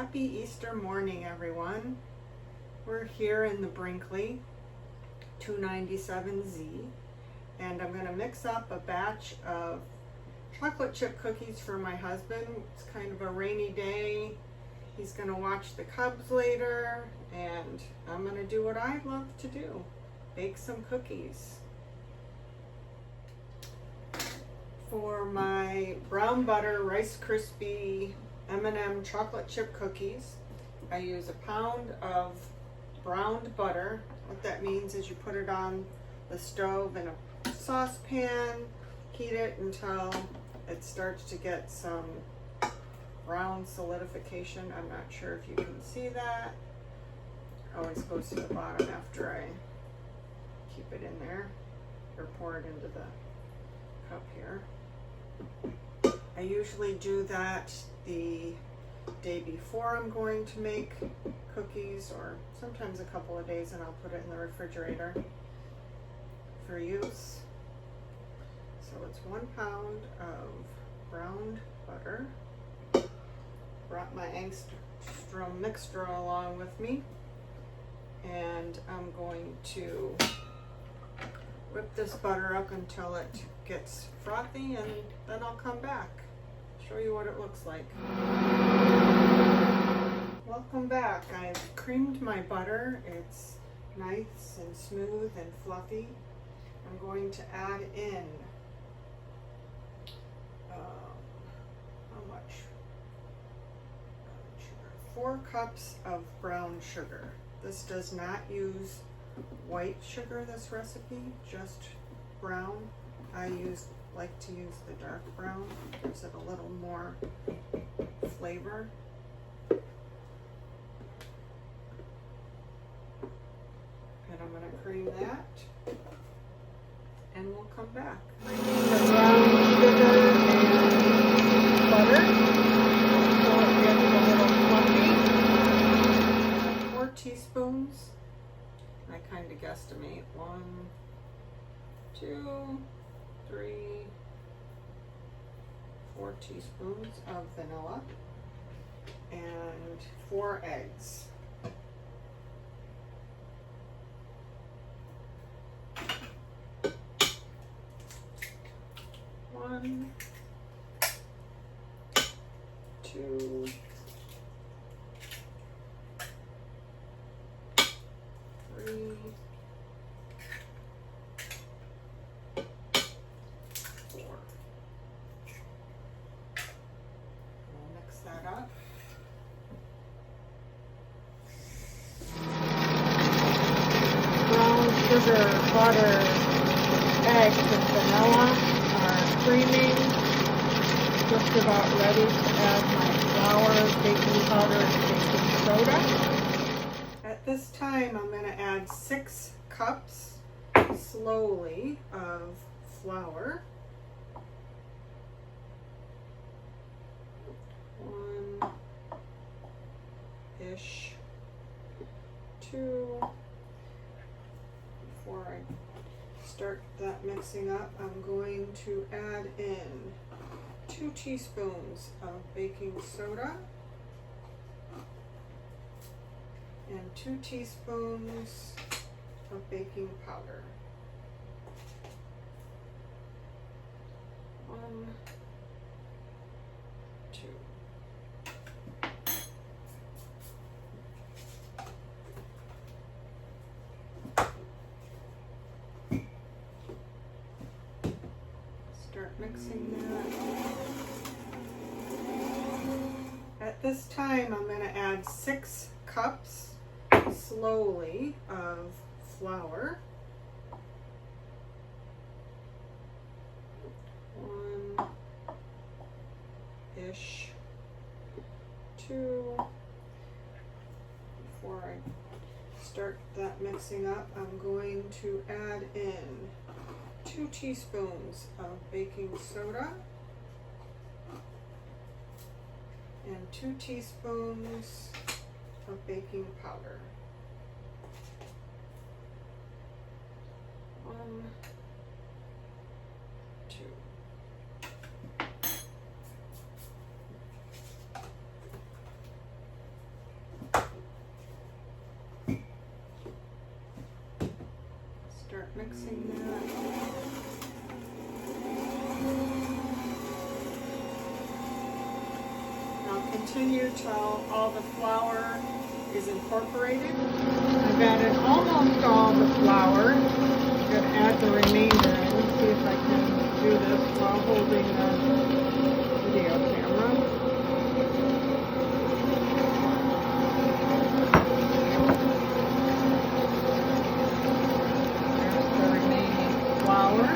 Happy Easter morning, everyone. We're here in the Brinkley 297Z, and I'm going to mix up a batch of chocolate chip cookies for my husband. It's kind of a rainy day. He's going to watch the Cubs later, and I'm going to do what I love to do, bake some cookies. For my brown butter Rice Krispie M&M chocolate chip cookies, I use a pound of browned butter. What that means is you put it on the stove in a saucepan, heat it until it starts to get some brown solidification. I'm not sure if you can see that. Always goes to the bottom after I keep it in there, or pour it into the cup here. I usually do that the day before I'm going to make cookies, or sometimes a couple of days, and I'll put it in the refrigerator for use. So it's 1 pound of browned butter. Brought my Ankarsrum mixture along with me, and I'm going to whip this butter up until it gets frothy, and then I'll come back, show you what it looks like. Welcome back. I've creamed my butter. It's nice and smooth and fluffy. I'm going to add in how much? 4 cups of brown sugar. This does not use white sugar, this recipe, just brown. I like to use the dark brown. Gives it a little more flavor. And I'm going to cream that, and we'll come back. The brown sugar and butter, so it gets a little fluffy. 4 teaspoons. I kind of guesstimate 1, 2, 3, 4 teaspoons of vanilla, and 4 eggs. One, 2, 3, 4. We'll mix that up. Brown sugar, butter, eggs, and vanilla are creaming. Just about ready to add my flour, baking powder, and baking soda. At this time, I'm going to add 6 cups slowly of flour. 1-ish, 2. Before I start that mixing up, I'm going to add in 2 teaspoons of baking soda and 2 teaspoons of baking powder. 1, 2. Start mixing that. At this time, I'm going to add 6 cups slowly of flour. 1-ish, 2. Before I start that mixing up, I'm going to add in 2 teaspoons of baking soda and 2 teaspoons of baking powder. 1, 2. mixing that. Now continue till all the flour is incorporated. I've added almost all the flour. I'm going to add the remainder in. See if I can do this while holding the video camera. There's the remaining flour.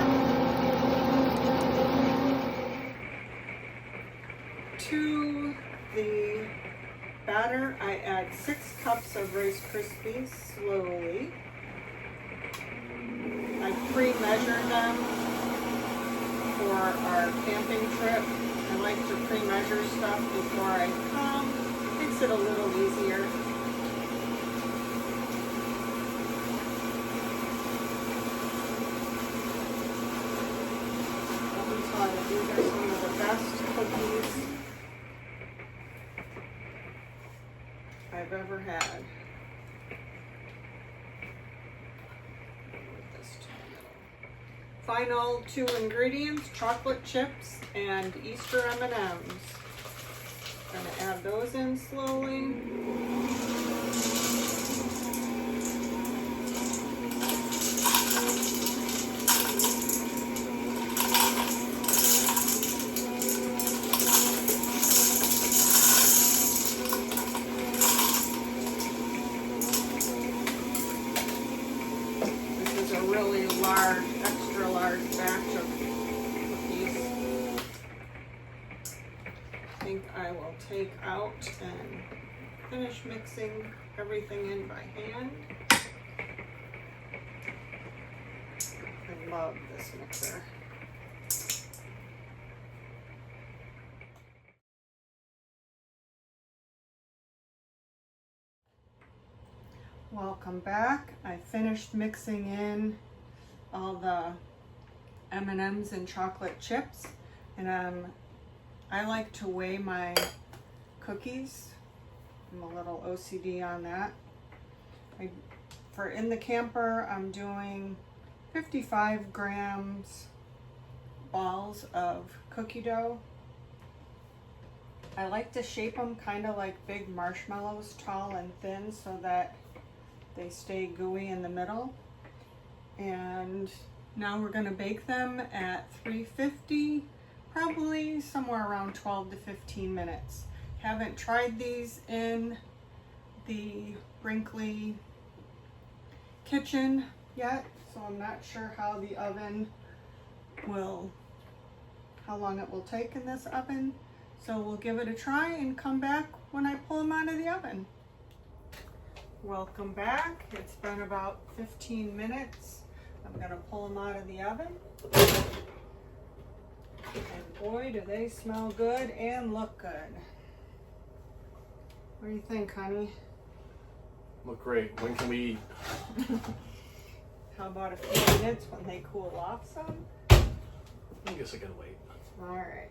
To the batter, I add 6 cups of Rice Krispies slowly. I pre-measured them for our camping trip. I like to pre-measure stuff before I come. Makes it a little easier. Let me tell you, these are some of the best cookies I've ever had. Final 2 ingredients, chocolate chips and Easter M&Ms. Gonna add those in slowly. This is a really large, extra large batch of cookies. I think I will take out and finish mixing everything in by hand. I love this mixer. Welcome back. I finished mixing in all the M&Ms and chocolate chips, and I like to weigh my cookies. I'm a little OCD on that. For in the camper, I'm doing 55 grams balls of cookie dough. I like to shape them kind of like big marshmallows, tall and thin, so that they stay gooey in the middle. And now we're going to bake them at 350, probably somewhere around 12 to 15 minutes. Haven't tried these in the Brinkley kitchen yet, so I'm not sure how the oven will, how long it will take in this oven. So we'll give it a try and come back when I pull them out of the oven. Welcome back. It's been about 15 minutes. I'm gonna pull them out of the oven. And boy, do they smell good and look good. What do you think, honey? Look great. When can we eat? How about a few minutes when they cool off some? I guess I gotta wait. All right.